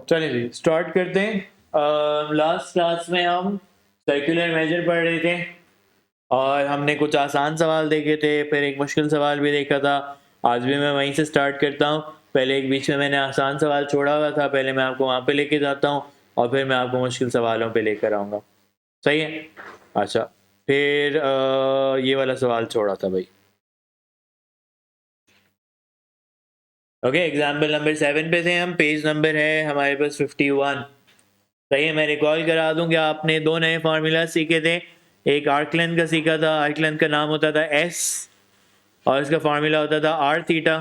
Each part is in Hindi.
चलिए जी स्टार्ट करते हैं। लास्ट क्लास में हम सर्कुलर मेजर पढ़ रहे थे और हमने कुछ आसान सवाल देखे थे, फिर एक मुश्किल सवाल भी देखा था। आज भी मैं वहीं से स्टार्ट करता हूँ। पहले एक बीच में मैंने आसान सवाल छोड़ा हुआ था, पहले मैं आपको वहाँ पे लेके जाता हूँ और फिर मैं आपको मुश्किल सवालों पे लेकर आऊँगा। सही है? अच्छा, फिर ये वाला सवाल छोड़ा था भाई। ओके, एग्जाम्पल नंबर 7 पे थे हम, पेज नंबर है हमारे पास 51। सही है, मैं रिकॉल करा दूं कि आपने दो नए फार्मूला सीखे थे। एक आर्क लेंथ का सीखा था, आर्क लेंथ का नाम होता था एस और इसका फार्मूला होता था आर थीटा।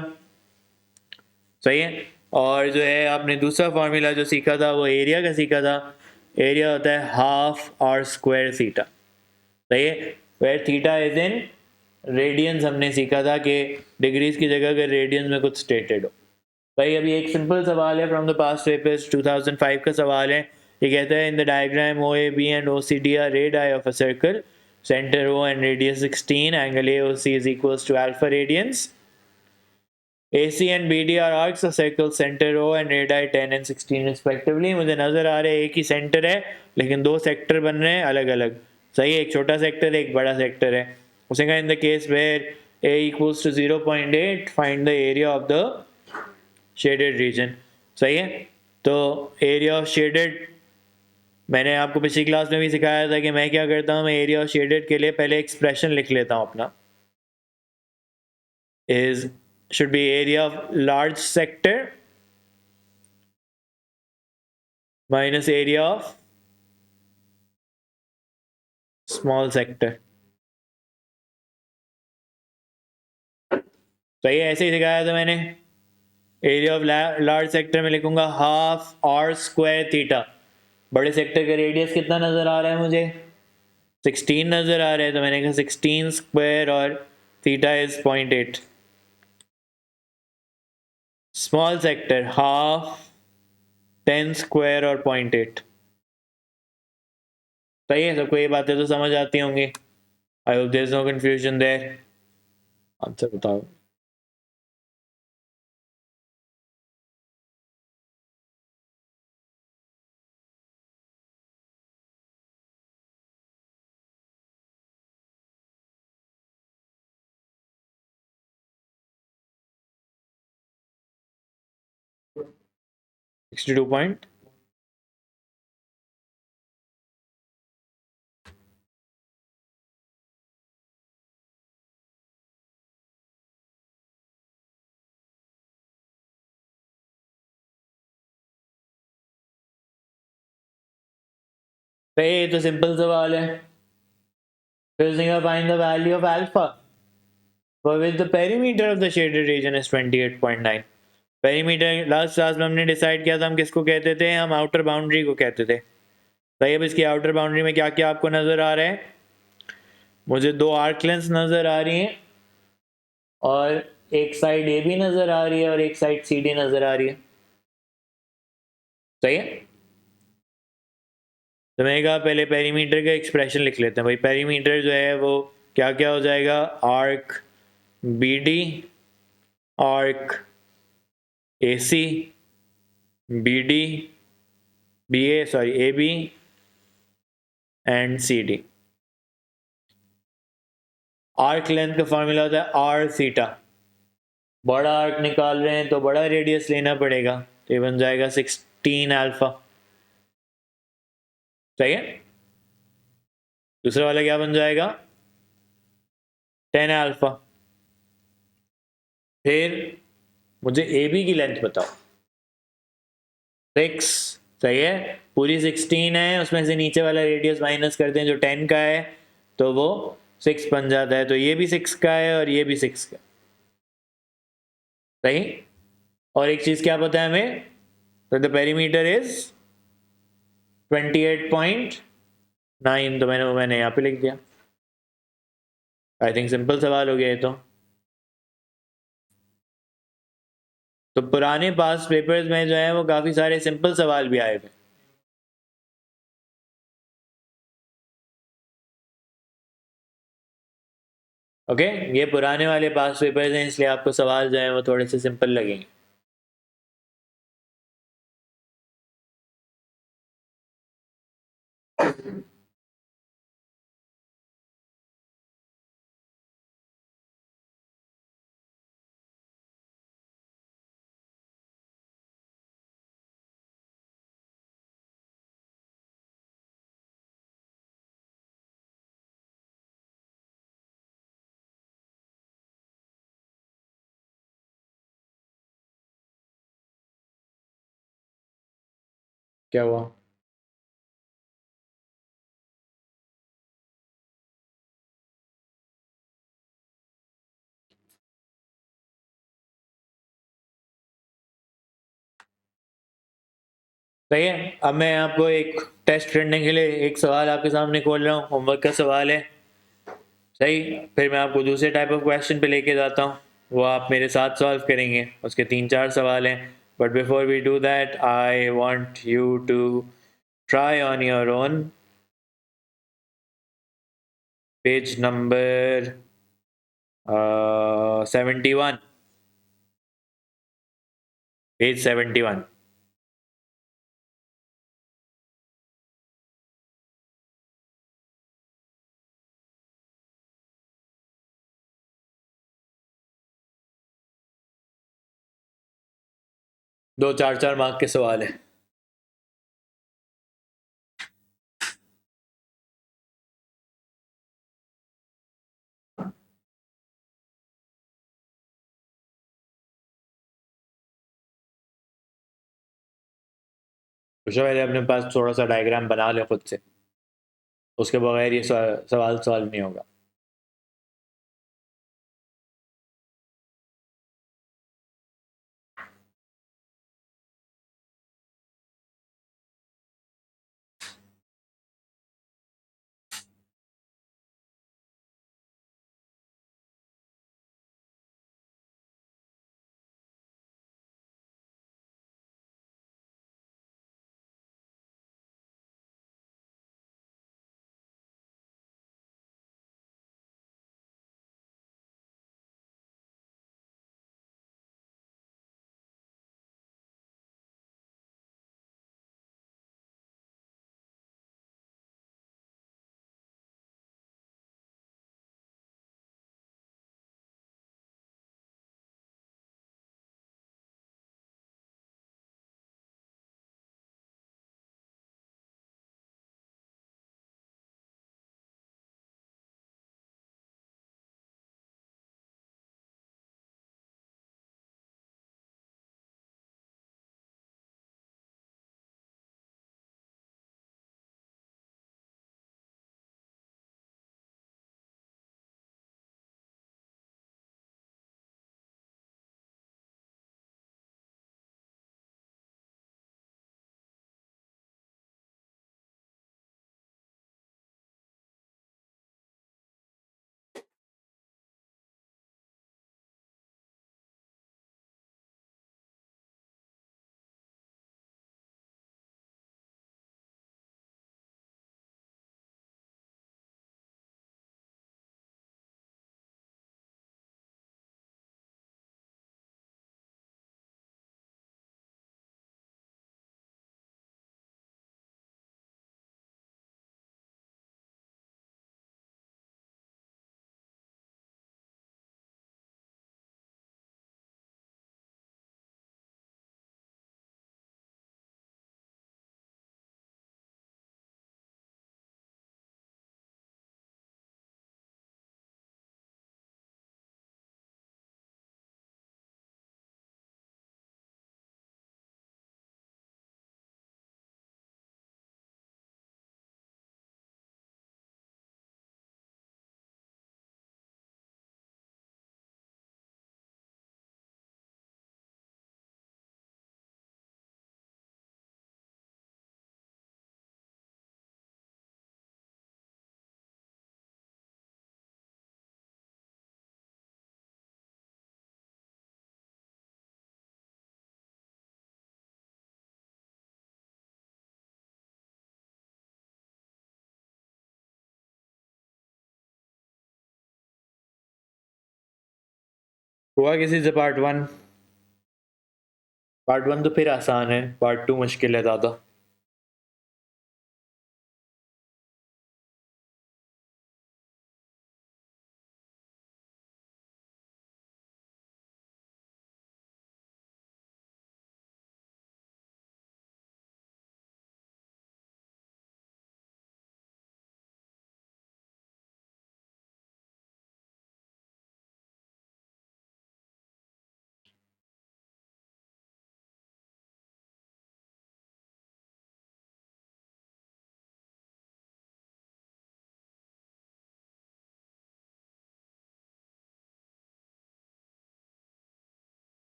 सही है, और जो है आपने दूसरा फार्मूला जो सीखा था वो एरिया का सीखा था। एरिया होता है हाफ आर स्क्वायर थीटा। सही है, where theta is in radians हमने सीखा था कि डिग्रीज की जगह अगर रेडियंस में कुछ स्टेटेड हो। भाई अभी एक सिंपल सवाल है फ्रॉम द पास्ट पेपर्स, 2005 का सवाल है। ये कहता है in the diagram O A B and O C D are radii of a circle, centre O and radius 16, angle A O C is equals to alpha radians. AC and BD are arcs of circle, center O and radii 10 and 16 respectively। मुझे नजर आ रहा है एक ही सेंटर है लेकिन दो सेक्टर बन रहे हैं अलग अलग। सही है, एक छोटा सेक्टर है एक बड़ा सेक्टर है। उसे कहा in the case where A equals to 0.8 find the area of the shaded region। सही है, तो एरिया ऑफ शेडेड मैंने आपको पिछली क्लास में भी सिखाया था कि मैं क्या करता हूँ। मैं एरिया ऑफ शेडेड के लिए पहले एक्सप्रेशन लिख लेता हूँ अपना, is should be area of large sector minus area of small sector। सही है, ऐसे ही सिखाया था मैंने। एरिया ऑफ लार्ज सेक्टर में लिखूंगा हाफ आर स्क्वायर थीटा। बड़े सेक्टर का रेडियस कितना नजर आ रहा है मुझे? 16 नजर आ रहा है, तो मैंने कहा 16 स्क्वायर और theta is 0.8। Small sector half 10 square और 0.8। सही है, सबको ये बातें तो समझ आती होंगी। I hope there is no confusion there. Answer बताओ। $62 पॉइंट। ये तो सिंपल सवाल है। फिर find the value of alpha for which the perimeter of the shaded region is 28.9। Perimeter last class में हमने डिसाइड किया था हम किसको कहते थे, हम आउटर बाउंड्री को कहते थे। सही, अब इसकी आउटर बाउंड्री में क्या क्या आपको नजर आ रहा है? मुझे दो आर्क लेंथ नजर आ रही हैं और एक साइड ए बी नजर आ रही है और एक साइड सी डी नजर आ रही है। सही है, तो मैंने कहा पहले पेरीमीटर का एक्सप्रेशन लिख लेते हैं। भाई पेरीमीटर जो है वो क्या क्या हो जाएगा? Arc B D, arc A C, B D, B A sorry A B and C D. Arc length का फॉर्मूला होता है आर थीटा। बड़ा आर्क निकाल रहे हैं तो बड़ा रेडियस लेना पड़ेगा, तो ये बन जाएगा 16 अल्फा। सही है, दूसरा वाला क्या बन जाएगा? 10 अल्फा। फिर मुझे ए बी की लेंथ बताओ। 6। सही है, पूरी 16 है, उसमें से नीचे वाला रेडियस माइनस करते हैं जो 10 का है तो वो 6 बन जाता है। तो ये भी 6 का है और ये भी 6 का। सही, और एक चीज क्या पता है हमें? तो द पेरीमीटर इज 28.9। तो मैंने यहाँ पे लिख दिया। आई थिंक सिंपल सवाल हो गया ये तो पुराने पास पेपर्स में जो है वो काफी सारे सिंपल सवाल भी आए थे। ओके, ये पुराने वाले पास पेपर्स हैं इसलिए आपको सवाल जो है वो थोड़े से सिंपल लगेंगे। क्या हुआ? सही है। अब मैं आपको एक टेस्ट करने के लिए एक सवाल आपके सामने खोल रहा हूँ, होमवर्क का सवाल है। सही, फिर मैं आपको दूसरे टाइप ऑफ क्वेश्चन पे लेके जाता हूँ, वो आप मेरे साथ सॉल्व करेंगे। उसके 3-4 सवाल हैं, but before we do that I want you to try on your own page number 71, page 71। दो 4-4 मार्क के सवाल है। पूछो, पहले अपने पास थोड़ा सा डायग्राम बना ले खुद से, उसके बगैर ये सवाल सॉल्व नहीं होगा। हुआ किसी से पार्ट 1? पार्ट 1 तो फिर आसान है, पार्ट 2 मुश्किल है ज़्यादा।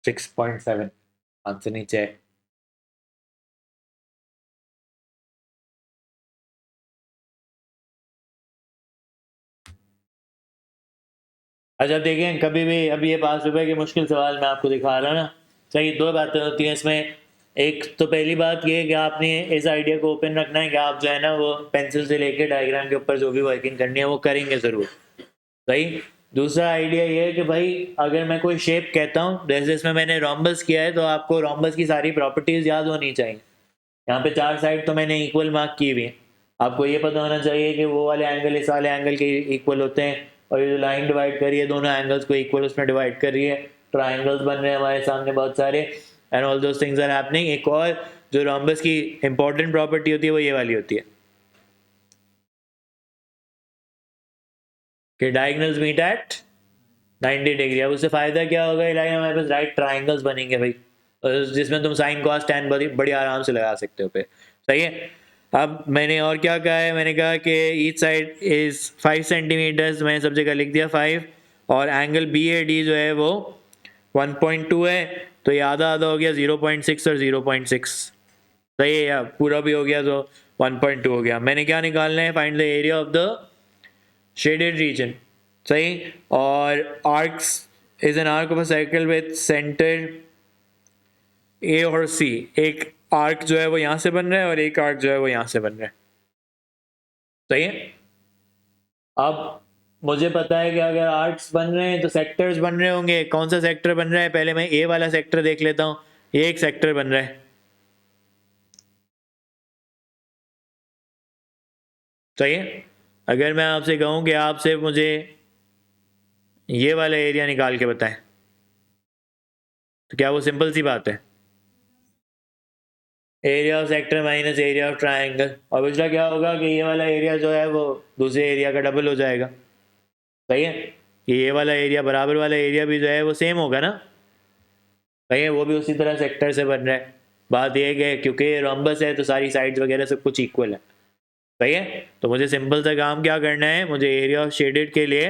6.7 आंसर नीचे है। अच्छा देखें, कभी भी अभी ये 5 रुपए के मुश्किल सवाल मैं आपको दिखा रहा हूँ ना, सही 2 बातें होती हैं इसमें। एक तो पहली बात ये है कि आपने इस आइडिया को ओपन रखना है कि आप जो है ना वो पेंसिल से लेके डायग्राम के ऊपर जो भी वर्किंग करनी है वो करेंगे ज़रूर, सही। दूसरा आइडिया ये है कि भाई अगर मैं कोई शेप कहता हूँ, जैसे इसमें मैंने रोम्बस किया है, तो आपको रोम्बस की सारी प्रॉपर्टीज़ याद होनी चाहिए। यहाँ पे 4 साइड तो मैंने इक्वल मार्क की हुई है। आपको ये पता होना चाहिए कि वो वाले एंगल इस वाले एंगल के इक्वल होते हैं, और ये जो लाइन डिवाइड कर रही है दोनों एंगल्स को इक्वल उसमें डिवाइड कर रही है। ट्राइंगल्स बन रहे हैं हमारे सामने बहुत सारे, and all those things are happening. एक और जो रोम्बस की इंपॉर्टेंट प्रॉपर्टी होती है वो ये वाली होती है कि डायगोनल्स मीट एट 90 डिग्री। अब उससे फायदा क्या होगा, इलाके हमारे पास राइट ट्राइंगल्स बनेंगे भाई, जिसमें तुम साइन कॉस टैन बड़ी आराम से लगा सकते हो पे, सही है। अब मैंने और क्या कहा है, मैंने कहा कि ईच साइड इज 5 सेंटीमीटर्स, मैंने सब जगह लिख दिया 5, और एंगल बी ए डी जो है वो 1.2 है, तो ये आधा आधा हो गया 0.6 और 0.6, सही है। या पूरा भी हो गया तो 1.2 हो गया। मैंने क्या निकालना है, find the area of the shaded region, सही। और arcs is an arc of a circle with centre A और सी। एक आर्क जो है वो यहां से बन रहा है और एक आर्क जो है वो यहां से बन रहा है, सही है। अब मुझे पता है कि अगर आर्क्स बन रहे हैं तो सेक्टर्स बन रहे होंगे। कौन सा सेक्टर बन रहा है, पहले मैं ए वाला सेक्टर देख लेता हूँ। ये एक सेक्टर बन रहा है, सही है। अगर मैं आपसे कहूँ कि आप सिर्फ मुझे ये वाला एरिया निकाल के बताएं, तो क्या वो सिंपल सी बात है, area of sector minus area of triangle, और पिछला क्या होगा कि ये वाला एरिया जो है वो दूसरे एरिया का डबल हो जाएगा, सही है। ये वाला एरिया बराबर वाला एरिया भी जो है वो सेम होगा ना, सही है, वो भी उसी तरह सेक्टर से बन रहा है। बात ये है कि क्योंकि रोम्बस है तो सारी साइड्स वगैरह सब कुछ इक्वल है, सही है। तो मुझे सिंपल सा काम क्या करना है, मुझे एरिया ऑफ शेडेड के लिए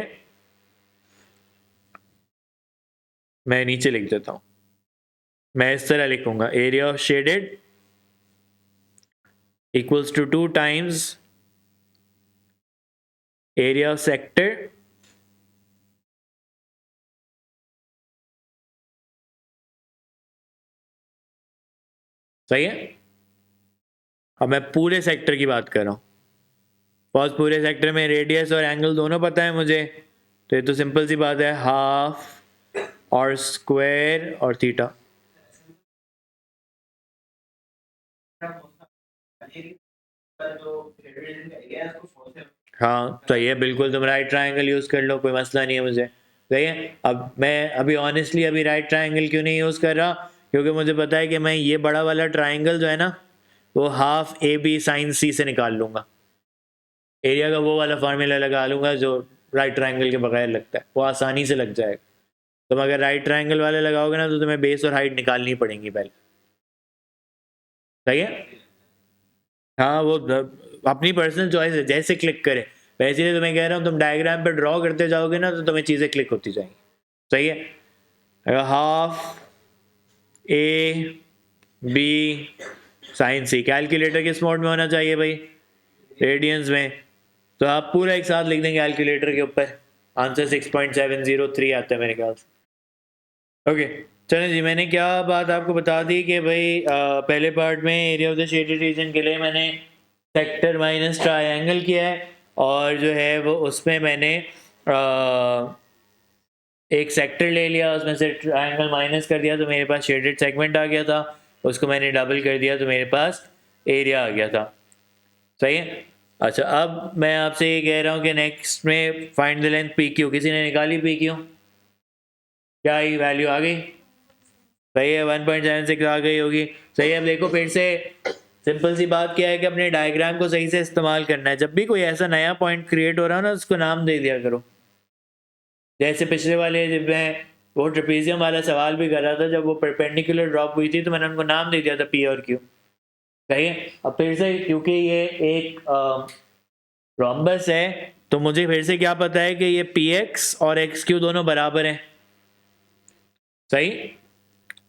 मैं नीचे लिख देता हूं, मैं इस तरह लिखूंगा area of shaded equals to 2 times area of sector सही है। अब मैं पूरे सेक्टर की बात कर रहा हूँ, बहुत पूरे सेक्टर में रेडियस और एंगल दोनों पता है मुझे, तो ये तो सिंपल सी बात है, हाफ और स्क्वायर और थीटा। हाँ तो ये बिल्कुल तुम राइट ट्रायंगल यूज़ कर लो, कोई मसला नहीं है मुझे, सही है। अब मैं अभी ऑनेस्टली अभी राइट ट्रायंगल क्यों नहीं यूज़ कर रहा, क्योंकि मुझे पता है कि मैं ये बड़ा वाला ट्रायंगल जो है ना वो हाफ ए बी साइन सी से निकाल लूँगा, एरिया का वो वाला फार्मूला लगा लूँगा जो राइट ट्रायंगल के बगैर लगता है, वो आसानी से लग जाएगा। तुम अगर राइट ट्रायंगल वाले लगाओगे ना तो तुम्हें बेस और हाइट निकालनी पड़ेंगी पहले, सही है। हाँ वो अपनी पर्सनल चॉइस है, जैसे क्लिक करे वैसे ही तुम्हें कह रहा हूँ, तुम डायग्राम पे ड्रॉ करते जाओगे ना तो तुम्हें चीज़ें क्लिक होती जाएंगी, सही है। अगर half A B sine C, calculator किस मोड में होना चाहिए भाई, रेडियंस में, तो आप पूरा एक साथ लिख देंगे कैलकुलेटर के ऊपर, आंसर 6.703 आता है मेरे ख्याल से। ओके चलें जी, मैंने क्या बात आपको बता दी कि भाई पहले पार्ट में area of the shaded reason के लिए मैंने सेक्टर माइनस ट्रायंगल किया है, और जो है वो उसमें मैंने एक सेक्टर ले लिया, उसमें से ट्रायंगल माइनस कर दिया तो मेरे पास शेडेड सेगमेंट आ गया था, उसको मैंने डबल कर दिया तो मेरे पास एरिया आ गया था, सही है। अच्छा अब मैं आपसे ये कह रहा हूँ कि नेक्स्ट में find the length P Q, किसी ने निकाली पी क्यू, क्या ये वैल्यू आ गई, सही है 1.76 आ गई होगी, सही है। अब देखो फिर से सिंपल सी बात क्या है कि अपने डायग्राम को सही से इस्तेमाल करना है, जब भी कोई ऐसा नया पॉइंट क्रिएट हो रहा हो ना उसको नाम दे दिया करो। जैसे पिछले वाले जब मैं वो ट्रेपेजियम वाला सवाल भी कर रहा था, जब वो परपेंडिकुलर ड्रॉप हुई थी तो मैंने उनको नाम दे दिया था पी और क्यू, सही है। अब फिर से क्योंकि ये एक रोम्बस है तो मुझे फिर से क्या पता है कि ये पी एक्स और एक्स क्यू दोनों बराबर हैं, सही।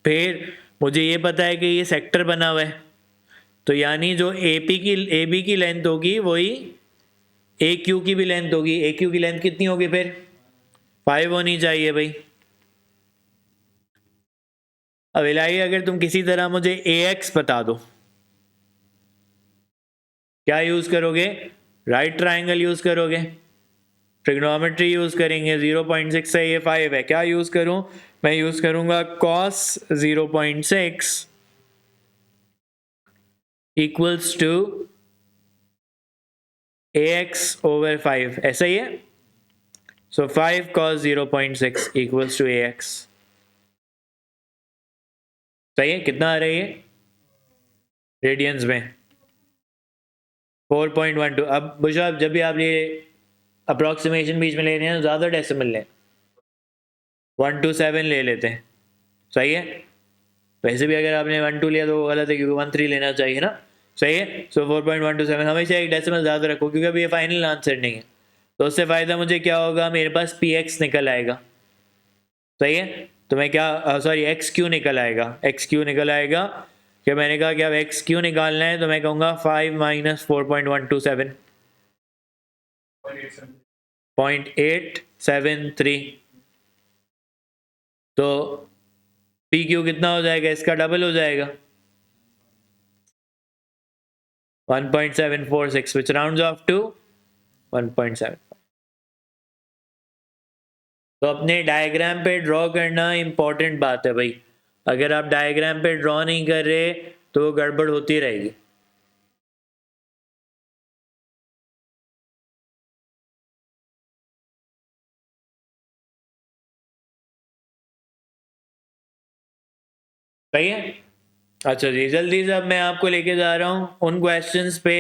फिर मुझे ये पता है कि ये सेक्टर बना हुआ है, तो यानी जो ए बी की लेंथ होगी वही ए क्यू की भी लेंथ होगी। ए क्यू की लेंथ कितनी होगी फिर? 5 होनी चाहिए भाई। अब इलाही अगर तुम किसी तरह मुझे ए एक्स बता दो, क्या यूज करोगे? राइट ट्राइंगल यूज करोगे, ट्रिग्नोमेट्री यूज करेंगे। 0.6 है, ये 5 है, क्या यूज करूं? मैं यूज करूंगा cos 0.6 इक्वल्स टू ax/5, ऐसा ही है। सो 5 cos 0.6 इक्वल्स टू ax। सही है? कितना आ रहा है ये रेडियंस में? 4.12। अब बुझो, अब जब भी आप ये अप्रोक्सीमेशन बीच में ले रहे हैं तो ज़्यादा डेसिमल लें, 127 ले लेते हैं। सही है? वैसे भी अगर आपने 12 लिया तो वो गलत है, क्योंकि 13 लेना चाहिए ना। सही है? सो 4.127, हमेशा एक डेसिमल ज़्यादा रखो, क्योंकि अभी ये फाइनल आंसर नहीं है। तो उससे फ़ायदा मुझे क्या होगा, मेरे पास पी एक्स निकल आएगा। सही है? तो मैं क्या, सॉरी, एक्स क्यू निकल आएगा। एक्स क्यू निकल आएगा कि मैंने कहा कि अब एक्स क्यू निकालना है, तो मैं कहूँगा 5 माइनस 4.127, 0.873। तो पी क्यू कितना हो जाएगा? इसका डबल हो जाएगा, 1.746, which rounds off to 1.7। तो अपने डायग्राम पे ड्रॉ करना इंपॉर्टेंट बात है भाई। अगर आप डायग्राम पे ड्रॉ नहीं कर रहे तो गड़बड़ होती रहेगी। सही है? अच्छा जी, जल्दी से अब मैं आपको लेके जा रहा हूँ उन क्वेश्चंस पे,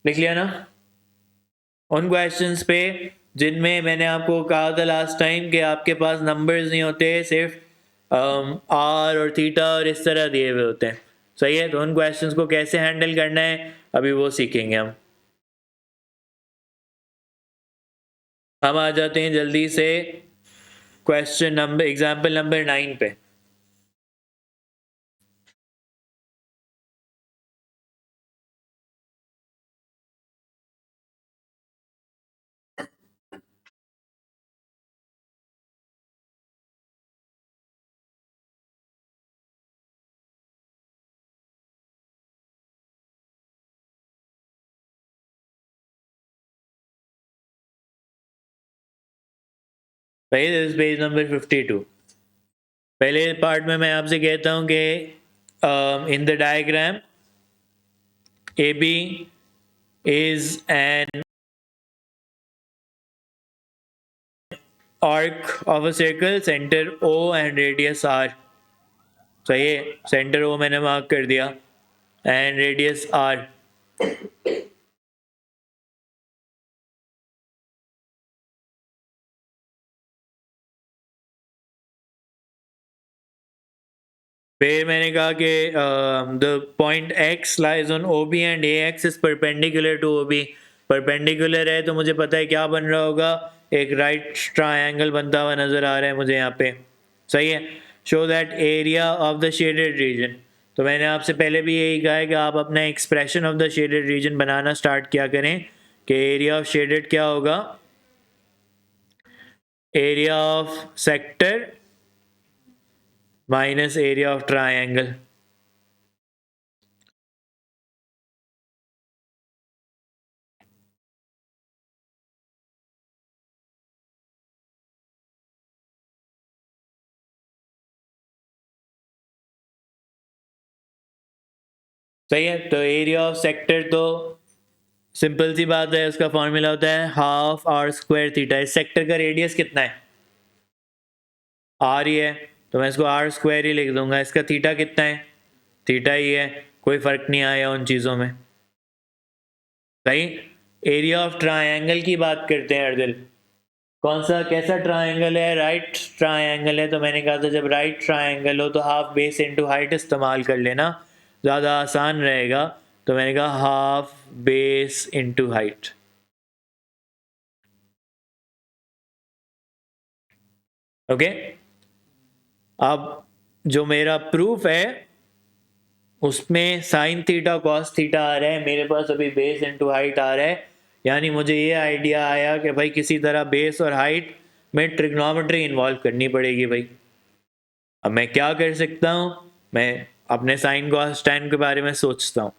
लिख लिया ना? उन क्वेश्चंस पे जिनमें मैंने आपको कहा था लास्ट टाइम कि आपके पास नंबर्स नहीं होते, सिर्फ आर और थीटा और इस तरह दिए हुए होते हैं। सही है? तो उन क्वेश्चंस को कैसे हैंडल करना है अभी वो सीखेंगे हम आ जाते हैं जल्दी से क्वेश्चन नंबर, एग्जाम्पल नंबर 9 पे। Page number 52। पहले पार्ट में मैं आपसे कहता हूं कि in the diagram A B is an arc of a circle, center O and radius R। सही है? सेंटर O मैंने मार्क कर दिया एंड रेडियस R। फिर मैंने कहा कि the point X lies on OB and AX is perpendicular to OB। Perpendicular है तो मुझे पता है क्या बन रहा होगा, एक राइट ट्रायंगल बनता हुआ नजर आ रहा है मुझे यहाँ पे। सही है? Show that area of the shaded reason. तो मैंने आपसे पहले भी यही कहा है कि आप अपना expression of the shaded reason banana start किया करें कि एरिया ऑफ शेडेड क्या होगा, area of sector minus area of triangle. सही है? तो एरिया ऑफ सेक्टर तो सिंपल सी बात है, उसका फॉर्मूला होता है हाफ आर स्क्वायर थीटा। इस सेक्टर का रेडियस कितना है? आर ही है, तो मैं इसको आर स्क्वायर ही लिख दूंगा। इसका थीटा कितना है? थीटा ही है, कोई फर्क नहीं आया उन चीज़ों में। सही? एरिया ऑफ ट्रायंगल की बात करते हैं अर्दिल। कौन सा, कैसा ट्रायंगल है? राइट ट्रायंगल है। तो मैंने कहा था जब राइट ट्रायंगल हो तो हाफ बेस इनटू हाइट इस्तेमाल कर लेना, ज़्यादा आसान रहेगा। तो मैंने कहा half base into height. Okay? अब जो मेरा प्रूफ है उसमें साइन थीटा कॉस थीटा आ रहा है, मेरे पास अभी बेस इनटू हाइट आ रहा है, यानी मुझे ये आइडिया आया कि भाई किसी तरह बेस और हाइट में ट्रिग्नोमेट्री इन्वॉल्व करनी पड़ेगी भाई। अब मैं क्या कर सकता हूँ, मैं अपने साइन कॉस tan के बारे में सोचता हूँ।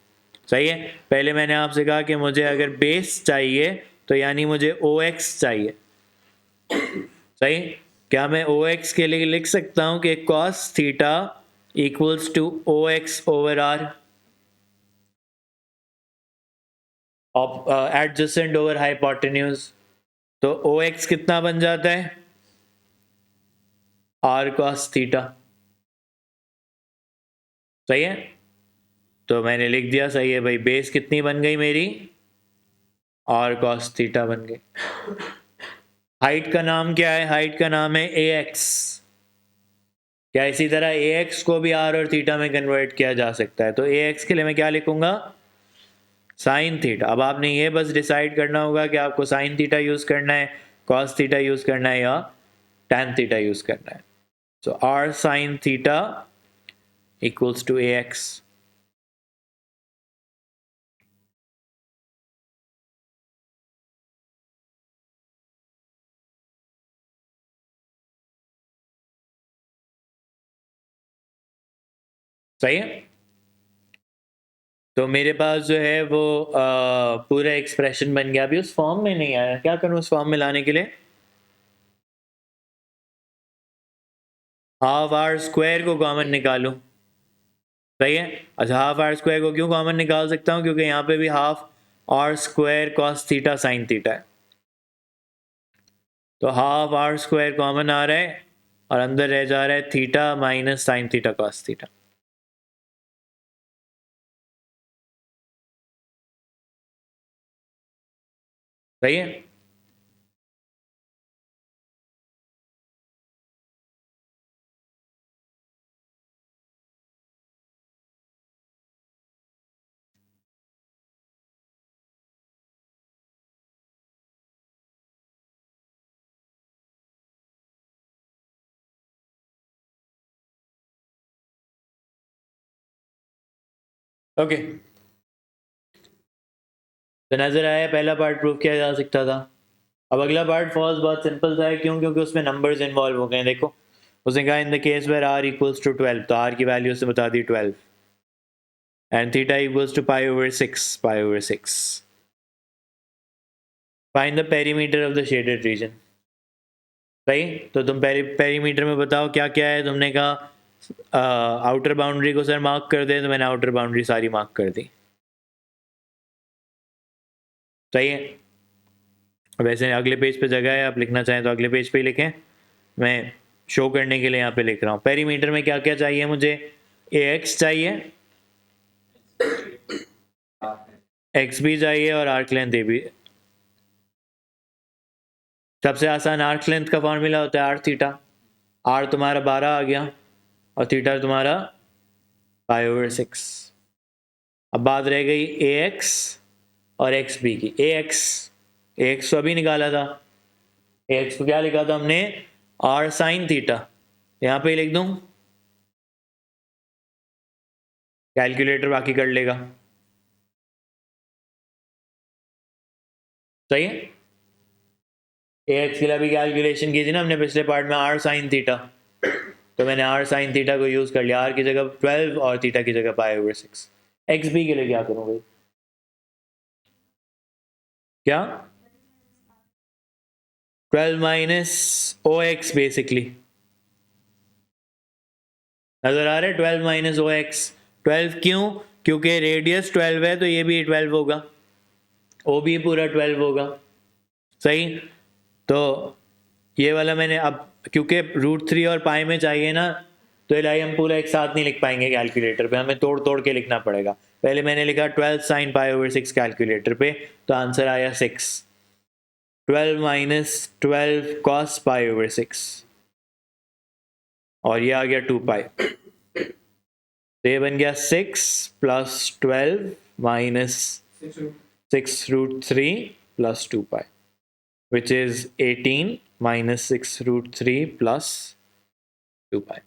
सही है, पहले मैंने आपसे कहा कि मुझे अगर बेस चाहिए तो यानी मुझे OX चाहिए। सही, क्या मैं OX के लिए लिख सकता हूँ कि cos theta equals to OX over R, adjacent over hypotenuse. तो OX कितना बन जाता है, R cos थीटा। सही है, तो मैंने लिख दिया, सही है भाई, बेस कितनी बन गई मेरी, R cos थीटा बन गई। हाइट का नाम क्या है, हाइट का नाम है AX। क्या इसी तरह AX को भी R और थीटा में कन्वर्ट किया जा सकता है, तो AX के लिए मैं क्या लिखूंगा, साइन थीटा। अब आपने ये बस डिसाइड करना होगा कि आपको साइन थीटा यूज करना है, कॉस थीटा यूज करना है या tan थीटा यूज करना है। सो R sin theta equals to AX। सही है, तो मेरे पास जो है वो पूरा एक्सप्रेशन बन गया। अभी उस फॉर्म में नहीं आया, क्या करूं उस फॉर्म में लाने के लिए, हाफ आर स्क्वायर को कॉमन निकालूं। सही है, अच्छा हाफ आर स्क्वायर को क्यों कॉमन निकाल सकता हूं, क्योंकि यहाँ पे भी half R square cos theta sine theta है, तो हाफ आर स्क्वायर कॉमन आ रहा है और अंदर रह जा रहा है theta minus sine theta cos theta. सही है, ओके। तो नजर आया पहला पार्ट प्रूव किया जा सकता था। अब अगला पार्ट फॉल्स बहुत सिंपल सा है, क्यों, क्योंकि उसमें नंबर्स इन्वॉल्व हो गए हैं। देखो उसने कहा in the case where r equals to 12, तो r की वैल्यू उसने बता दी 12, and theta equals to pi over 6, pi over 6। Find the perimeter of the shaded region. सही, तो तुम पेरीमीटर में बताओ क्या क्या है। तुमने कहा आउटर बाउंड्री को सर मार्क कर दे, तो मैंने आउटर बाउंड्री सारी मार्क कर दी। सही है, वैसे अगले पेज पे जगह है, आप लिखना चाहें तो अगले पेज पे ही लिखें, मैं शो करने के लिए यहाँ पे लिख रहा हूँ। पेरीमीटर में क्या क्या चाहिए मुझे, AX चाहिए, एक्स भी चाहिए और आर्क लेंथ ए भी। सबसे आसान आर्क लेंथ का फॉर्मूला होता है आर थीटा। आर तुम्हारा 12 आ गया और थीटा तुम्हारा पाई ओवर 6। अब बात रह गई ए एक्स और एक्स बी की। ए एक्स तो अभी निकाला था, ए एक्स को क्या लिखा था हमने, आर साइन थीटा। यहाँ पे लिख दूं, कैलकुलेटर बाकी कर लेगा। सही है, ए एक्स के लिए अभी कैलकुलेशन की थी ना हमने पिछले पार्ट में, आर साइन थीटा, तो मैंने आर साइन थीटा को यूज कर लिया, आर की जगह 12 और थीटा की जगह पाई ओवर 6। एक्स बी के लिए क्या करूँ भाई, क्या 12 माइनस ओ एक्स बेसिकली। नजर आ रहा है 12 माइनस ओ एक्स। 12 क्यों, क्योंकि रेडियस 12 है तो ये भी 12 होगा, ओ भी पूरा 12 होगा। सही, तो ये वाला मैंने अब, क्योंकि √3 और पाई में चाहिए ना, तो इलाही हम पूरा एक साथ नहीं लिख पाएंगे कैलकुलेटर पे, हमें तोड़ तोड़ के लिखना पड़ेगा। पहले मैंने लिखा 12 साइन पाई ओवर 6 कैलकुलेटर पे, तो आंसर आया 6। 12 माइनस 12 कॉस पाई ओवर 6, और ये आ गया 2 पाई, तो ये बन गया 6 plus 12 minus 6√3 plus 2 pi, which is 18 minus 6√3 plus 2 pi.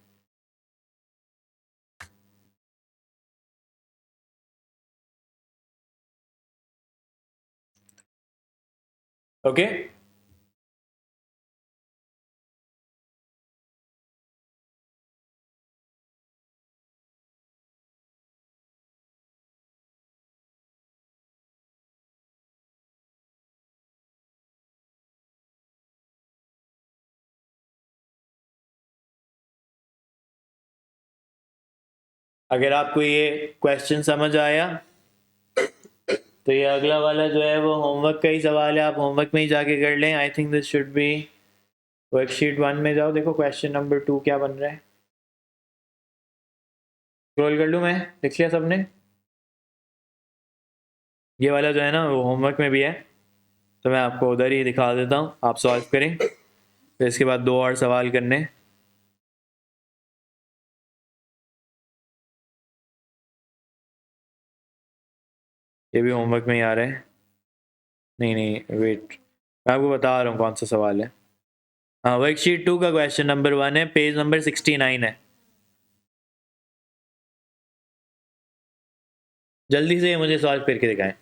Okay अगर आपको ये क्वेश्चन समझ आया तो ये अगला वाला जो है वो होमवर्क का ही सवाल है, आप होमवर्क में ही जाके कर लें। I think this should be worksheet 1 में जाओ, देखो क्वेश्चन नंबर 2 क्या बन रहा है। स्क्रॉल कर लूँ मैं, लिख लिया सबने? ये वाला जो है ना वो होमवर्क में भी है, तो मैं आपको उधर ही दिखा देता हूँ, आप सॉल्व करें, फिर इसके बाद 2 और सवाल करने। ये भी होमवर्क में ही आ रहा है। नहीं नहीं वेट, मैं आपको बता रहा हूँ कौन सा सवाल है। हाँ, वर्कशीट 2 का क्वेश्चन नंबर 1 है, पेज नंबर 69 है। जल्दी से मुझे सॉल्व करके दिखाएं।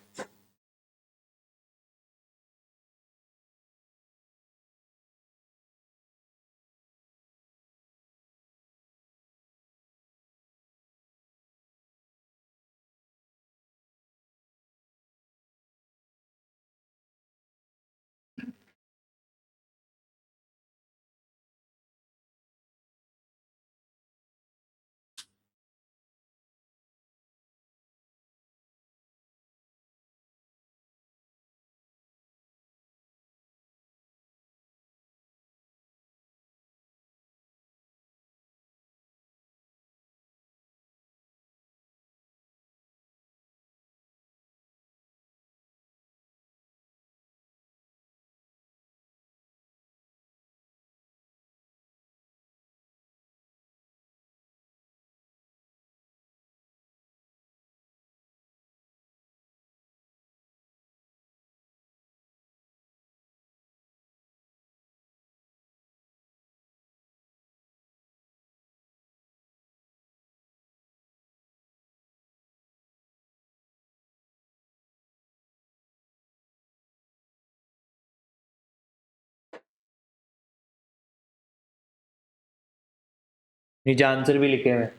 नीचे आंसर भी लिखे हुए हैं।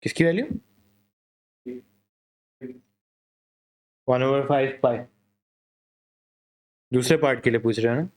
किसकी वैल्यू? 1/5 पाई। दूसरे पार्ट के लिए पूछ रहे हो ना?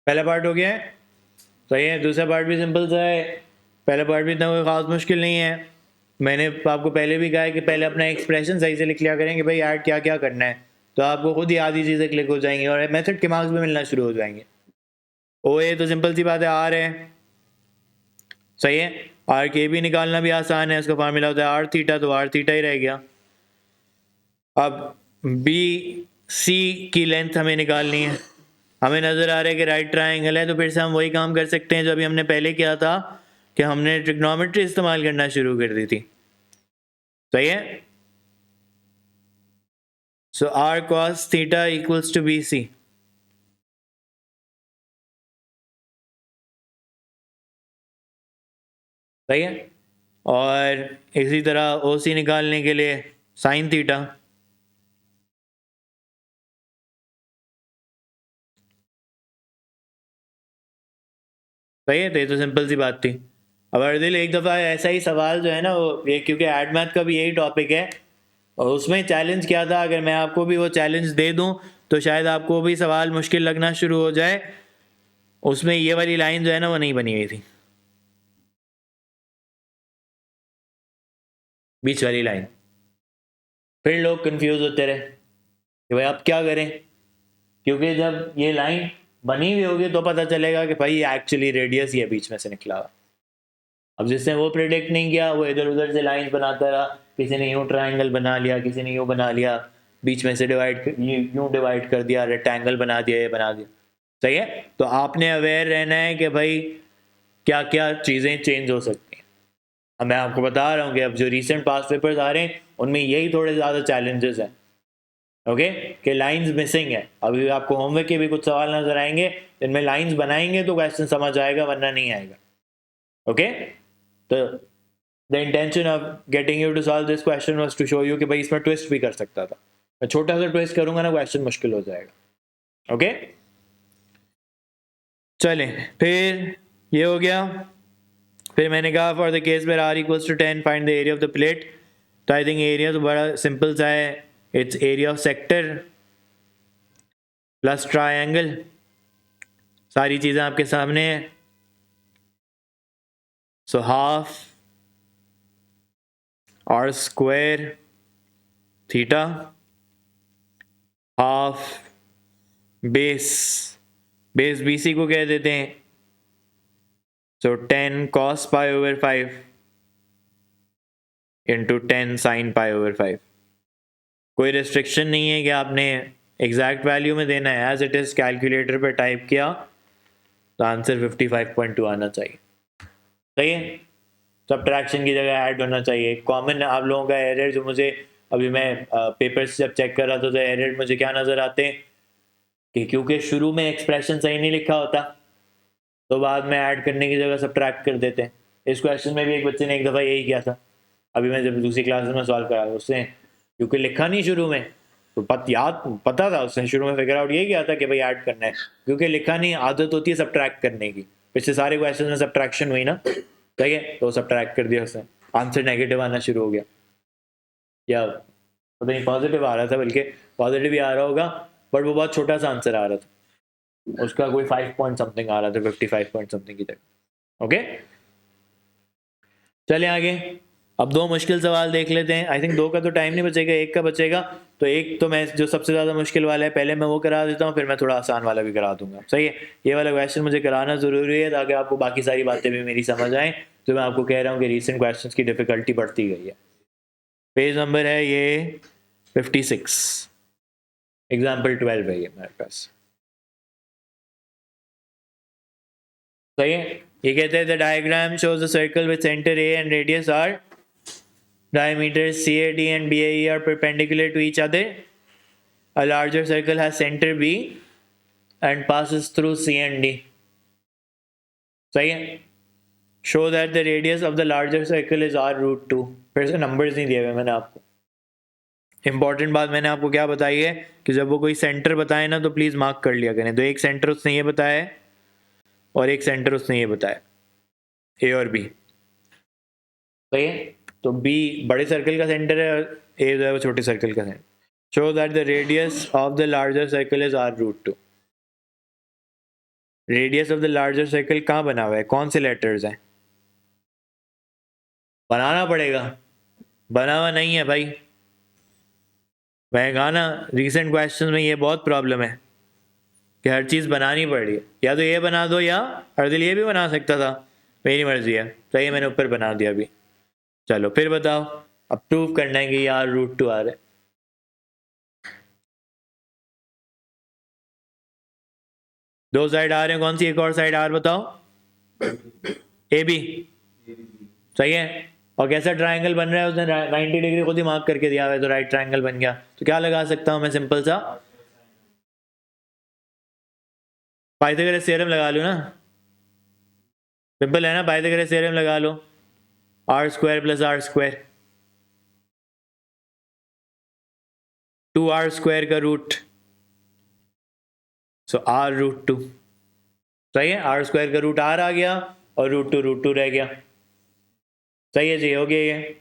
पहला पार्ट हो गया है, सही है। दूसरा पार्ट भी सिंपल सा है, पहला पार्ट भी इतना कोई खास मुश्किल नहीं है। मैंने आपको पहले भी कहा है कि पहले अपना एक्सप्रेशन सही से लिख लिया करें कि भाई ऐड क्या क्या करना है, तो आपको खुद ही आधी चीज़ें क्लिक हो जाएंगी और मेथड के मार्क्स भी मिलना शुरू हो जाएंगे। ओ ए तो सिंपल सी बात है, आर है, सही है। आर के भी निकालना भी आसान है, उसका फार्मूला होता है आर थीटा, तो आर थीटा ही रह गया। अब बी सी की लेंथ हमें निकालनी है, हमें नज़र आ रहा है कि राइट ट्रायंगल है, तो फिर से हम वही काम कर सकते हैं जो अभी हमने पहले किया था कि हमने ट्रिग्नोमेट्री इस्तेमाल करना शुरू कर दी थी, सही है। So R cos theta equals to B C, सही है। और इसी तरह ओ सी निकालने के लिए साइन थीटा, सही है। तो ये तो सिंपल सी बात थी। अब अर्दिल एक दफ़ा ऐसा ही सवाल जो है ना, वो ये क्योंकि एड मैथ का भी यही टॉपिक है और उसमें चैलेंज क्या था, अगर मैं आपको भी वो चैलेंज दे दूं तो शायद आपको भी सवाल मुश्किल लगना शुरू हो जाए। उसमें ये वाली लाइन जो है ना वो नहीं बनी हुई थी, बीच वाली लाइन। फिर लोग कंफ्यूज होते रहे कि भाई अब क्या करें, क्योंकि जब ये लाइन बनी हुई होगी तो पता चलेगा कि भाई एक्चुअली रेडियस ही है बीच में से निकला हुआ। अब जिसने वो प्रिडिक्ट नहीं किया वो इधर उधर से लाइन बनाता रहा, किसी ने यूं ट्रायंगल बना लिया, किसी ने यूं बना लिया, बीच में से यूं डिवाइड कर दिया, रेक्टेंगल बना दिया, ये बना दिया, सही है। तो आपने अवेयर रहना है कि भाई क्या क्या चीज़ें चेंज हो सकती हैं। अब मैं आपको बता रहा हूँ कि अब जो रिसेंट पास पेपर्स आ रहे हैं उनमें यही थोड़े ज़्यादा चैलेंजेस हैं, ओके, कि लाइंस मिसिंग है। अभी आपको होमवर्क के भी कुछ सवाल नजर आएंगे, इनमें लाइंस बनाएंगे तो क्वेश्चन समझ आएगा, वरना नहीं आएगा, ओके। तो the intention of getting you to solve this question was to show you कि भाई इसमें ट्विस्ट भी कर सकता था। मैं छोटा सा ट्विस्ट करूंगा ना, क्वेश्चन मुश्किल हो जाएगा, ओके। चलें, फिर ये हो गया। फिर मैंने कहा for the case where R equals to 10 find the area of the plate. तो आई थिंक एरिया तो बड़ा सिंपल सा है, it's area of sector plus triangle, सारी चीज़ें आपके सामने है। So half R square theta, half base, base BC को कह देते हैं, so 10 cos pi over 5 into 10 sin pi over 5। कोई रिस्ट्रिक्शन नहीं है कि आपने एग्जैक्ट वैल्यू में देना है, एज इट इज़ कैलकुलेटर पे टाइप किया तो आंसर 55.2 आना चाहिए, सही है। सब्ट्रैक्शन की जगह ऐड होना चाहिए। कॉमन आप लोगों का एरर जो मुझे अभी मैं पेपर्स जब चेक कर रहा था तो एरर मुझे क्या नज़र आते हैं कि क्योंकि शुरू में एक्सप्रेशन सही नहीं लिखा होता तो बाद में ऐड करने की जगह सब्ट्रैक्ट कर देते हैं। इस क्वेश्चन में भी एक बच्चे ने एक दफ़ा यही किया था, अभी मैं जब दूसरी क्लास में सॉल्व करा उसने, क्योंकि लिखा नहीं शुरू में तो पता था, उसने शुरू में फिगर आउट यही किया था कि भाई ऐड करना है, क्योंकि लिखा नहीं, आदत होती है सब्ट्रैक्ट करने की। पिछले सारे क्वेश्चन में सब्ट्रैक्शन हुई ना, ठीक है, तो सब्ट्रैक्ट कर दिया उसने, आंसर नेगेटिव आना शुरू हो गया, या पता नहीं पॉजिटिव आ रहा था, बल्कि पॉजिटिव ही आ रहा होगा, बट वो बहुत छोटा सा आंसर आ रहा था, उसका कोई 5 पॉइंट समथिंग आ रहा था, 55 पॉइंट समथिंग की जगह, ओके। चले आगे। अब दो मुश्किल सवाल देख लेते हैं। आई थिंक दो का तो टाइम नहीं बचेगा, एक का बचेगा। तो एक तो मैं जो सबसे ज़्यादा मुश्किल वाला है पहले मैं वो करा देता हूँ, फिर मैं थोड़ा आसान वाला भी करा दूंगा। सही है, ये वाला क्वेश्चन मुझे कराना ज़रूरी है ताकि आपको बाकी सारी बातें भी मेरी समझ आएँ। तो मैं आपको कह रहा हूँ कि रीसेंट क्वेश्चन की डिफ़िकल्टी बढ़ती गई है। पेज नंबर है ये 56, एग्जाम्पल 12 है ये मेरे पास। सही है, ये कहते हैं the diagram shows a circle with centre A and radius R, diameters CAD and BAE are perpendicular to each other. A larger circle has center B and passes through C and D. सही है, show that the radius of the larger circle is R root 2। फिर से नंबर्स नहीं दिए हुए मैंने आपको। इंपॉर्टेंट बात मैंने आपको क्या बताई है कि जब वो कोई सेंटर बताए ना तो प्लीज़ मार्क कर लिया करें। तो एक सेंटर उसने ये बताया है और एक सेंटर उसने ये बताया, ए और बी। सही है, तो बी बड़े सर्कल का सेंटर है और ए जो है वो छोटे सर्कल का centre. Show that the radius of the larger circle is R root 2। Radius of the larger circle कहाँ बना हुआ है, कौन से लेटर्स हैं? बनाना पड़ेगा, बना हुआ नहीं है भाई। मैं कहा ना रीसेंट क्वेश्चन में ये बहुत प्रॉब्लम है कि हर चीज़ बनानी पड़ रही है। या तो ये बना दो या अर्दिल ये भी बना सकता था, मेरी मर्जी है। सही है, मैंने ऊपर बना दिया अभी। चलो फिर बताओ, अब प्रूव करना है कि यार रूट 2 आ रहा है। दो साइड आ रहे हैं, कौन सी एक और साइड आर बताओ? A B. सही है, और कैसा ट्रायंगल बन रहा है उसने 90 डिग्री खुद ही मार्क करके दिया हुआ है, तो राइट ट्रायंगल बन गया। तो क्या लगा सकता हूँ मैं, सिंपल सा पाइथागोरस थ्योरम लगा लो ना। सिंपल है ना, पाइथागोरस थ्योरम लगा लो, R square plus R square, 2r square का रूट, सो आर रूट 2। सही है, आर स्क्वायर का रूट आर आ गया और रूट टू रह गया। सही है जी, हो गया ये।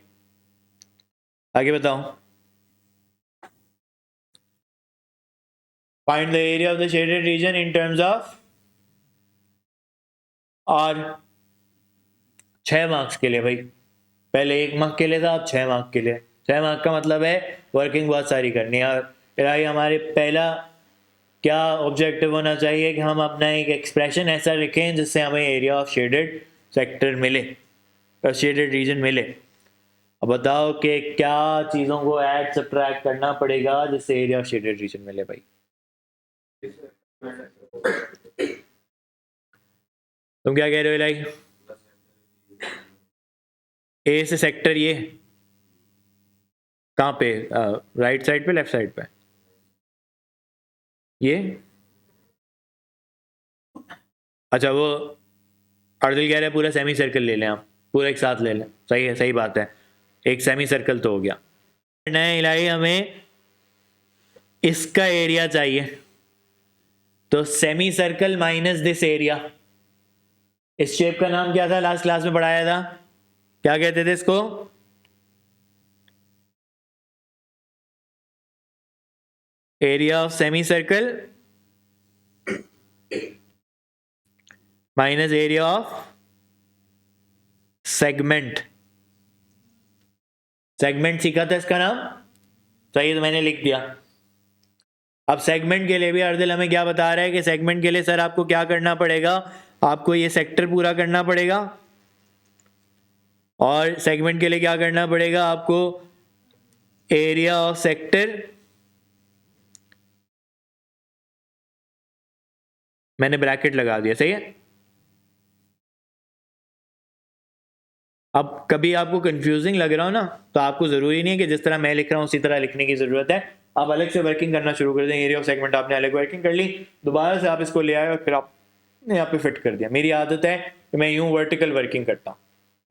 आगे बताओ। Find the area of the shaded region in terms of R. 6 marks के लिए भाई, पहले 1 मार्क के लिए था, अब 6 मार्क के लिए। 6 मार्क का मतलब है वर्किंग बहुत सारी करनी है। और हमारे पहला क्या ऑब्जेक्टिव होना चाहिए कि हम अपना एक एक्सप्रेशन ऐसा लिखें जिससे हमें एरिया ऑफ शेडेड सेक्टर मिले और शेडेड रीजन मिले। अब बताओ कि क्या चीज़ों को ऐड सब्ट्रैक्ट करना पड़ेगा जिससे एरिया ऑफ शेडेड रीजन मिले भाई। तुम क्या कह रहे हो इलाई? ए से सेक्टर ये कहाँ पे, राइट साइड पे लेफ्ट साइड पे? ये अच्छा, वो अर्दिल कह रहे हैं पूरा सेमी सर्कल ले लें, आप पूरा एक साथ ले लें। सही है, सही बात है, एक सेमी सर्कल तो हो गया। नए इलाही हमें इसका एरिया चाहिए, तो semi circle minus this area. इस शेप का नाम क्या था, लास्ट क्लास में पढ़ाया था, क्या कहते थे इसको? Area of semi circle minus area of segment. Segment सीखा था इसका नाम, सही, तो मैंने लिख दिया। अब सेगमेंट के लिए भी अर्दिल हमें क्या बता रहा है कि सेगमेंट के लिए सर आपको क्या करना पड़ेगा, आपको ये सेक्टर पूरा करना पड़ेगा और सेगमेंट के लिए क्या करना पड़ेगा आपको, एरिया ऑफ सेक्टर, मैंने ब्रैकेट लगा दिया। सही है, अब कभी आपको कंफ्यूजिंग लग रहा हो ना तो आपको जरूरी नहीं है कि जिस तरह मैं लिख रहा हूं उसी तरह लिखने की जरूरत है। आप अलग से वर्किंग करना शुरू कर दें। एरिया ऑफ सेगमेंट आपने अलग वर्किंग कर ली, दोबारा से आप इसको ले आए और फिर आप यहाँ पे फिट कर दिया। मेरी आदत है कि मैं यूं वर्टिकल वर्किंग करता हूँ,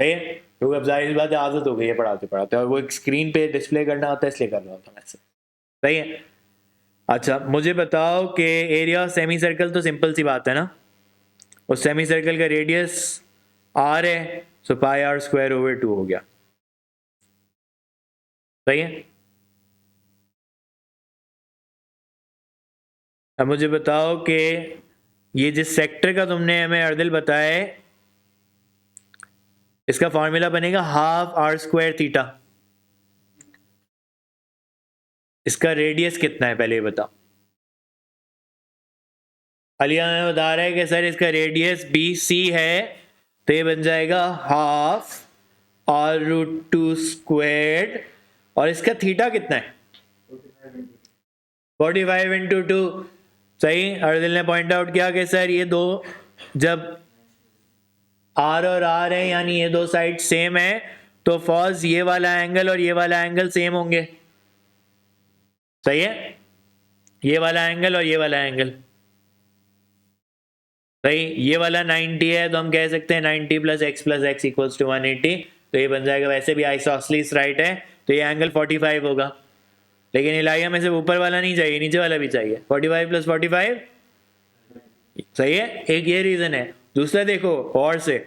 सही है, क्योंकि अब जाहिर बात है आदत हो गई है पढ़ाते पढ़ाते, और वो एक स्क्रीन पे डिस्प्ले करना होता है इसलिए कर रहा होता मैं ऐसे। सही है, अच्छा मुझे बताओ कि एरिया ऑफ सेमी सर्कल तो सिंपल सी बात है ना, उस सेमी सर्कल का रेडियस आर है, सो पाई आर स्क्वायर ओवर 2 हो गया। सही है, अब मुझे बताओ कि ये जिस सेक्टर का तुमने हमें अर्दिल बताया है इसका फॉर्मूला बनेगा हाफ आर स्क्वायर थीटा। इसका रेडियस कितना है पहले ये बताओ। अलिया में बता रहा है कि सर इसका रेडियस बी सी है, तो ये बन जाएगा half R root two square, और इसका थीटा कितना है 45 इंटू टू। सही, अर्दिल ने पॉइंट आउट किया कि सर ये दो जब आर और आर है यानी ये दो साइड सेम है, तो फर्स्ट ये वाला एंगल और ये वाला एंगल सेम होंगे। सही है, ये वाला एंगल और ये वाला एंगल। सही, ये वाला 90 है तो हम कह सकते हैं 90 प्लस x इक्वल्स टू 180, तो ये बन जाएगा। वैसे भी आइसोसेलेस राइट है तो ये एंगल 45 होगा, लेकिन इलाहिया में सिर्फ ऊपर वाला नहीं चाहिए, नीचे वाला भी चाहिए। 45 प्लस 45 सही है, एक ये रीजन है। दूसरा देखो और से,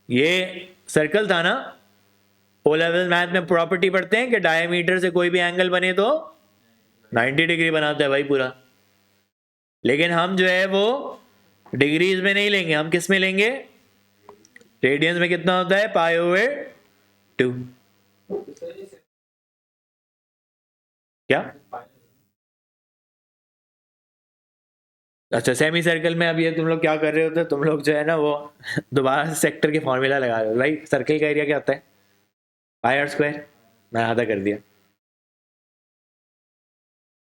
ये सर्कल था ना, ओ लेवल मैथ में प्रॉपर्टी पढ़ते हैं कि डायमीटर से कोई भी एंगल बने तो 90 डिग्री बनाता है भाई पूरा। लेकिन हम जो है वो डिग्रीज में नहीं लेंगे, हम किस में लेंगे, रेडियंस में। कितना होता है पाई ओवर 2। क्या अच्छा, सेमी सर्कल में अब ये तुम लोग क्या कर रहे होते, तुम लोग जो है ना वो दोबारा सेक्टर के फॉर्मूला लगा रहे हो। भाई सर्कल का एरिया क्या होता है पाई आर स्क्वायर, मैं आधा कर दिया।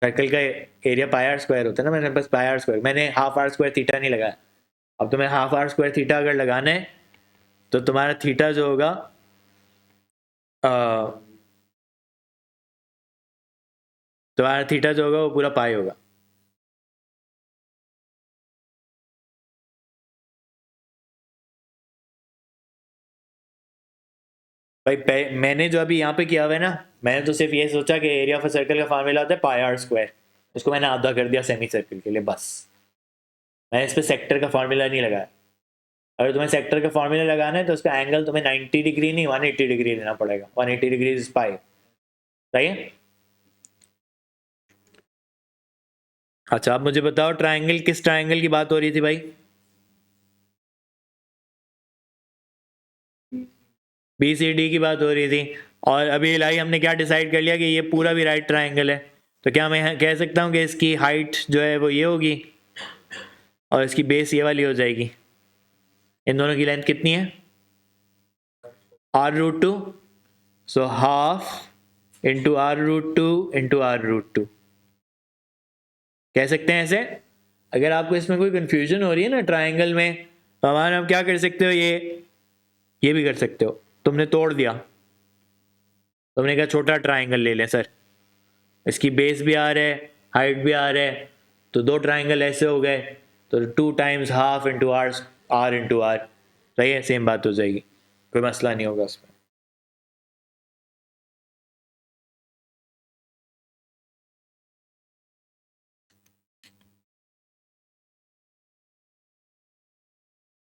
सर्कल का एरिया पाई आर स्क्वायर होता है ना, मैंने बस पाई आर स्क्वायर, मैंने हाफ आर स्क्वायर थीटा नहीं लगाया। अब तुम्हें हाफ आर स्क्वायर थीटा अगर लगाना है तो तुम्हारा थीटा जो होगा तुम्हारा थीटा जो होगा वो पूरा पाई होगा। भाई मैंने जो अभी यहाँ पे किया हुआ है ना, मैंने तो सिर्फ ये सोचा कि एरिया ऑफ सर्कल का फार्मूला होता है पाई आर स्क्वायर, उसको मैंने आधा कर दिया सेमी सर्कल के लिए बस। मैंने इस पर सेक्टर का फार्मूला नहीं लगाया। अगर तुम्हें सेक्टर का फार्मूला लगाना है तो उसका एंगल तुम्हें 90 डिग्री नहीं 180 डिग्री लेना पड़ेगा। 180 डिग्री इज पाई। सही है। अच्छा, अब मुझे बताओ ट्राइंगल, किस ट्राइंगल की बात हो रही थी भाई। BCD की बात हो रही थी। और अभी इलाही हमने क्या डिसाइड कर लिया कि ये पूरा भी राइट ट्राइंगल है, तो क्या मैं कह सकता हूँ कि इसकी हाइट जो है वो ये होगी और इसकी बेस ये वाली हो जाएगी। इन दोनों की लेंथ कितनी है r√2, so half into r√2 into r√2 कह सकते हैं ऐसे। अगर आपको इसमें कोई कंफ्यूजन हो रही है ना ट्राइंगल में, तो हमारे आप क्या कर सकते हो, ये भी कर सकते हो। तुमने तोड़ दिया, तुमने कहा छोटा ट्राइंगल ले लें सर, इसकी बेस भी आ रहा है हाइट भी आ रहा है, तो दो ट्राइंगल ऐसे हो गए, तो 2 times half into R into R. सही है, सेम बात हो जाएगी, कोई मसला नहीं होगा उसमें।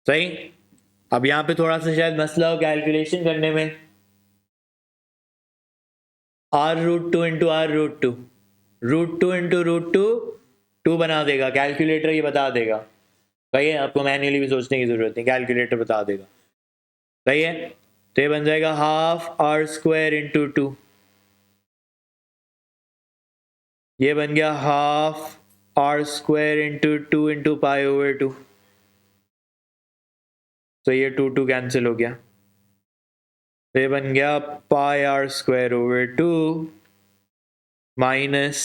सही। अब यहाँ पे थोड़ा सा शायद मसला हो कैलकुलेशन करने में। r√2 इंटू r√2, √2 इंटू √2 2 बना देगा, कैलकुलेटर ये बता देगा। सही है, आपको मैन्युअली भी सोचने की जरूरत नहीं, कैलकुलेटर बता देगा। सही है, तो ये बन जाएगा हाफ आर स्क्वायर इंटू 2, ये बन गया half R square into 2 into pi over 2। तो ये 2 कैंसिल हो गया, तो ये बन गया pi R square over 2 minus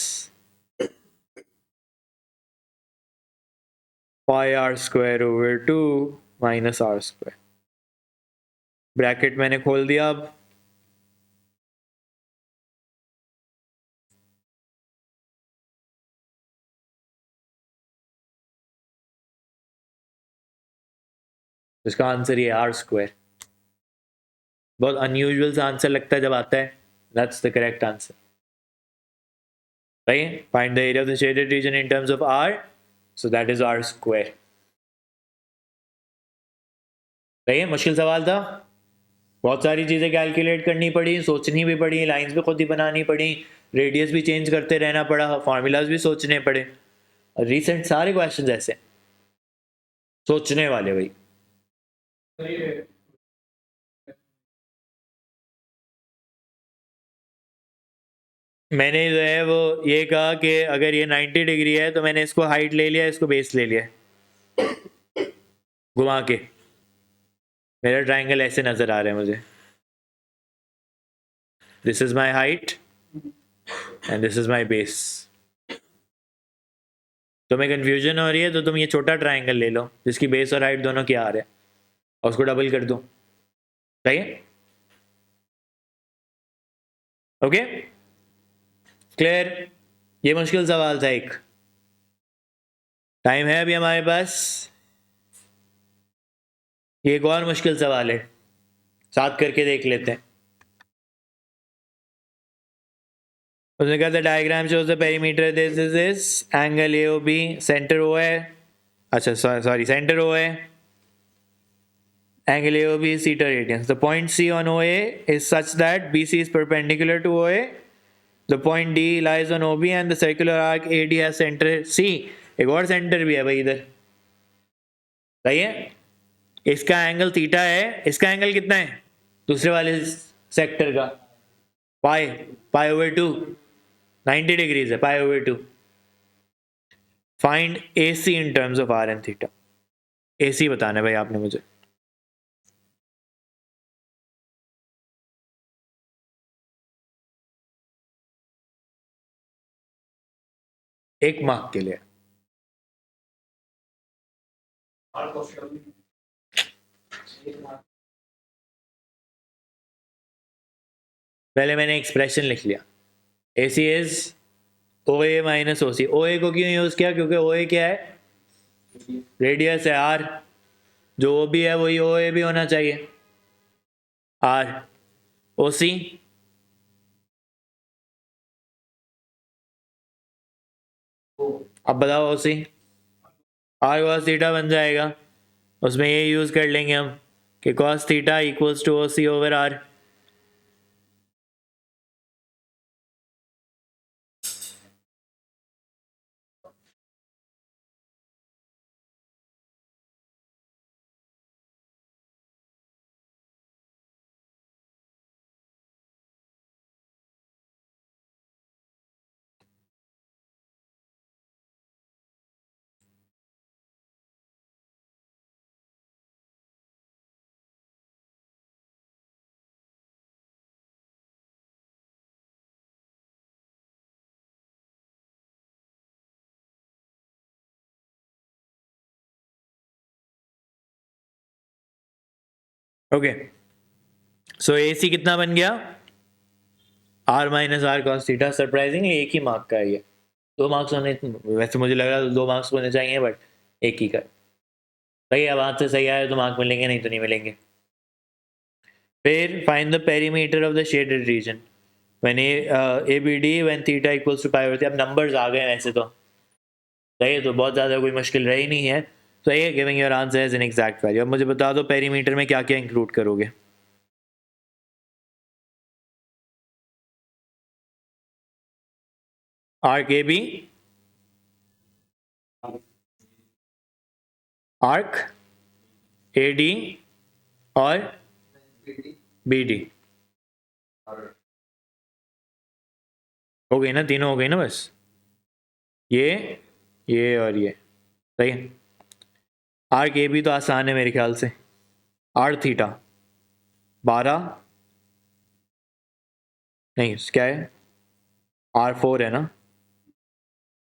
pi R square over 2 minus R square. Bracket मैंने खोल दिया। अब इसका आंसर ये आर स्क्वायर। बहुत अनयूजुअल सा आंसर लगता है जब आता है, that's the correct answer. Right, find the area of the shaded region in terms of R, so that is R square. सही है, मुश्किल सवाल था, बहुत सारी चीजें कैलकुलेट करनी पड़ी, सोचनी भी पड़ी, लाइंस भी खुद ही बनानी पड़ी, रेडियस भी चेंज करते रहना पड़ा, फॉर्मूलाज भी सोचने पड़े। और रिसेंट सारे क्वेश्चंस ऐसे सोचने वाले भाई। मैंने जो है वो ये कहा कि अगर ये 90 डिग्री है तो मैंने इसको हाइट ले लिया, इसको बेस ले लिया घुमा के। मेरा ट्राइंगल ऐसे नजर आ रहा है मुझे। This is my height and this is my base. तुम्हें कंफ्यूजन हो रही है तो तुम ये छोटा ट्राइंगल ले लो जिसकी बेस और हाइट दोनों क्या आ रहे हैं और उसको डबल कर दो। सही है? Okay, clear? ये मुश्किल सवाल था एक। टाइम है अभी हमारे पास। ये एक और मुश्किल सवाल है, साथ करके देख लेते हैं। उसने कहा था diagram shows the perimeter this is this angle A O B, centre O है, अच्छा सॉरी सेंटर ओ है, angle AOB is theta radians. The point C on OA is such that BC is perpendicular to OA. The point D lies on OB and the circular arc AD has center C. एक और सेंटर भी है भाई इधर। सही है? इसका एंगल थीटा है, इसका एंगल कितना है दूसरे वाले सेक्टर का? पाई, पाई ओवर 2, 90 डिग्रीज है, pi over 2। Find AC in terms of R and theta. AC बताना है भाई आपने मुझे। एक मार्क के लिए। पहले मैंने एक्सप्रेशन लिख लिया, AC is OA minus OC। OA को क्यों यूज किया? क्योंकि OA क्या है? रेडियस है R। जो OB है वही OA भी होना चाहिए, R। OC अब बताओ, OC R cos थीटा बन जाएगा। उसमें ये यूज कर लेंगे हम कि cos theta equals to OC over R। Okay, so AC कितना बन गया? R minus R cos theta. Surprisingly एक ही मार्क का है ये। 2 मार्क्स होने, वैसे मुझे लग रहा था 2 मार्क्स होने चाहिए बट एक ही का। सही, अब हाथ से सही आया तो मार्क मिलेंगे, नहीं तो नहीं मिलेंगे। फिर find the perimeter of the shaded region when ABD when theta equals to pi over 3। अब नंबर्स आ गए वैसे तो। सही है, तो बहुत ज़्यादा कोई मुश्किल रही नहीं है। सही है, giving your answer as an exact value. अब मुझे बता दो पेरीमीटर में क्या क्या इंक्लूड करोगे? आर्क AB, आर्क AD और BD। हो गई ना, तीनों हो गई ना बस। ये और ये। सही है। आर्क AB तो आसान है मेरे ख्याल से। आर थीटा 12, नहीं क्या है, R4 है ना,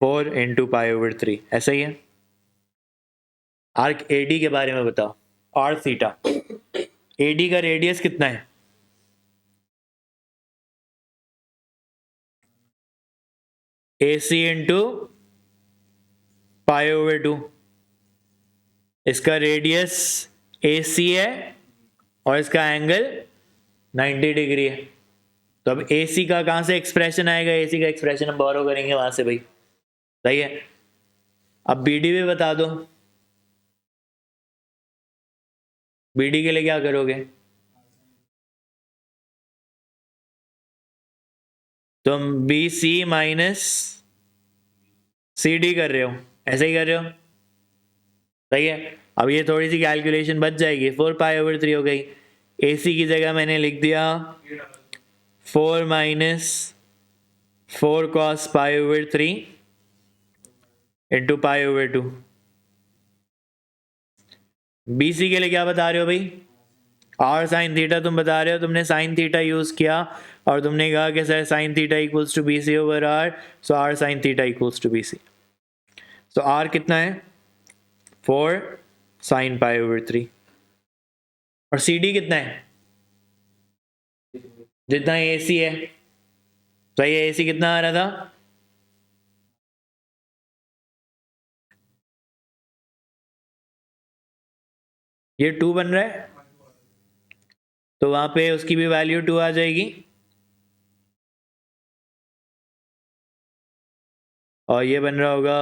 4 इंटू पाई ओवर 3, ऐसा ही है। आर्क AD के बारे में बताओ। आर थीटा, AD का रेडियस कितना है? AC into pi over 2। इसका रेडियस AC है और इसका एंगल 90 डिग्री है। तो अब AC का कहां से एक्सप्रेशन आएगा? AC का एक्सप्रेशन हम बोरो करेंगे वहां से भाई। सही है। अब BD भी बता दो। BD के लिए क्या करोगे? तुम BC माइनस CD कर रहे हो, ऐसे ही कर रहे हो। सही है। अब ये थोड़ी सी कैलकुलेशन बच जाएगी, 4 पाई ओवर 3 हो गई। AC की जगह मैंने लिख दिया 4 minus 4 cos pi over 3 into pi over 2। BC के लिए क्या बता रहे हो भाई? आर साइन थीटा तुम बता रहे हो, तुमने साइन थीटा यूज किया और तुमने कहा कि sir sine theta equals to BC over R, so R sine theta equals to BC। So R कितना है? 4 साइन पाई ओवर 3। और CD कितना है? जितना AC है। तो ये AC कितना आ रहा था? ये 2 बन रहा है, तो वहां पे उसकी भी वैल्यू 2 आ जाएगी और ये बन रहा होगा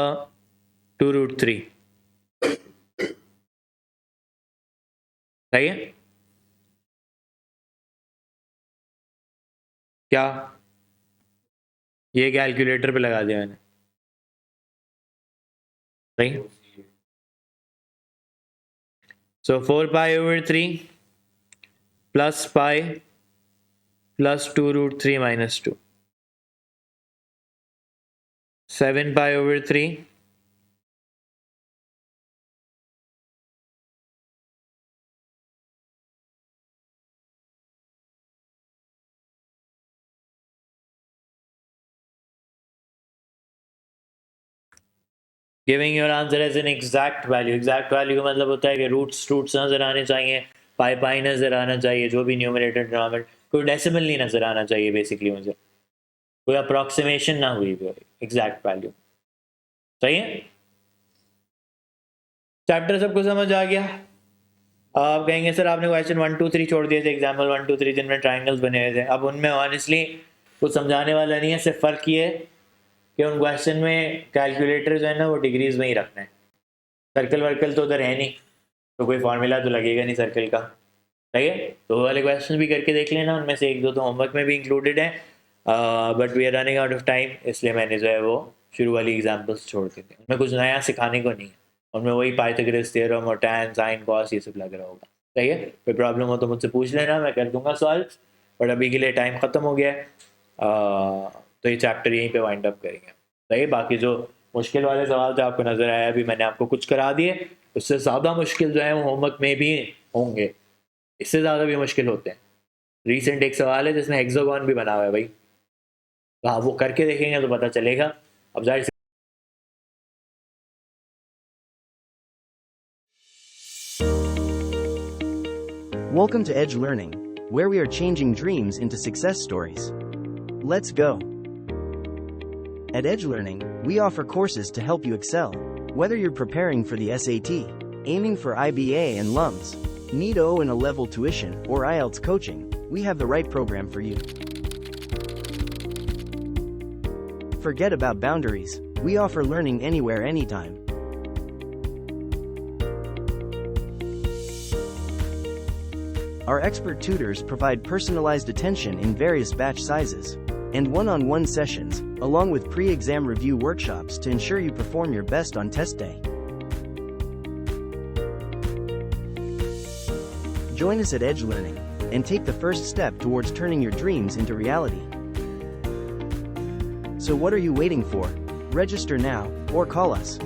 2√3। सही है क्या? ये कैलकुलेटर पे लगा दिया मैंने। सही। So 4 pi over 3 plus pi plus 2√3 minus 2, 7 pi over 3 giving your answer as an exact value. Exact value का मतलब होता है कि रूट्स नजर आने चाहिए, पाई नजर आना चाहिए, जो भी न्यूमरेटर डिनोमिनेटर, कोई डेसिमल नहीं नजर आना चाहिए बेसिकली, मुझे कोई अप्रॉक्सीमेशन ना हुई भी एग्जैक्ट वैल्यू। सही है? चैप्टर सबको समझ आ गया? आप कहेंगे सर आपने क्वेश्चन 1 2 3 छोड़ दिए थे, एग्जाम्पल 1 2 3 जिनमें ट्राइंगल्स बने हुए थे। अब उनमें ऑनेस्टली कुछ समझाने वाला नहीं है, सिर्फ फर्क ये है कि उन क्वेश्चन में कैलकुलेटर जो है ना वो डिग्रीज में ही रखना है। सर्कल वर्कल तो उधर है नहीं, तो कोई फार्मूला तो लगेगा नहीं सर्कल का। सही है? तो वो वाले क्वेश्चन भी करके देख लेना, उनमें से 1 2 तो होमवर्क में भी इंक्लूडेड है, but we are running out of time, इसलिए मैंने जो है वो शुरू वाली एग्जाम्पल्स छोड़ दी थी। उनमें कुछ नया सिखाने को नहीं है, उनमें वही पाइथागोरस थ्योरम और tan sin cos ये सब लग रहा होगा। सही है? कोई प्रॉब्लम हो तो मुझसे पूछ लेना, मैं कर दूंगा सॉल्व, बट अभी के लिए टाइम ख़त्म हो गया है, तो ये चैप्टर यहीं पे वाइंड अप करेंगे। सही है? बाकी जो मुश्किल वाले सवाल थे आपको नज़र आया, अभी मैंने आपको कुछ करा दिए, उससे ज़्यादा मुश्किल जो है वो होमवर्क में भी होंगे, इससे ज़्यादा भी मुश्किल होते हैं। रिसेंट एक सवाल है जिसमें हेक्सागोन भी बना हुआ है भाई, तो हाँ वो करके देखेंगे तो पता चलेगा। अब जाहिर से Welcome to Edge Learning, where we are changing dreams into success stories. Let's go. At Edge Learning, we offer courses to help you excel. Whether you're preparing for the SAT, aiming for IBA and LUMS, need O and a level tuition, or IELTS coaching, we have the right program for you. Forget about boundaries. We offer learning anywhere, anytime. Our expert tutors provide personalized attention in various batch sizes and one-on-one sessions, along with pre-exam review workshops to ensure you perform your best on test day. Join us at Edge Learning and take the first step towards turning your dreams into reality. So what are you waiting for? Register now or call us.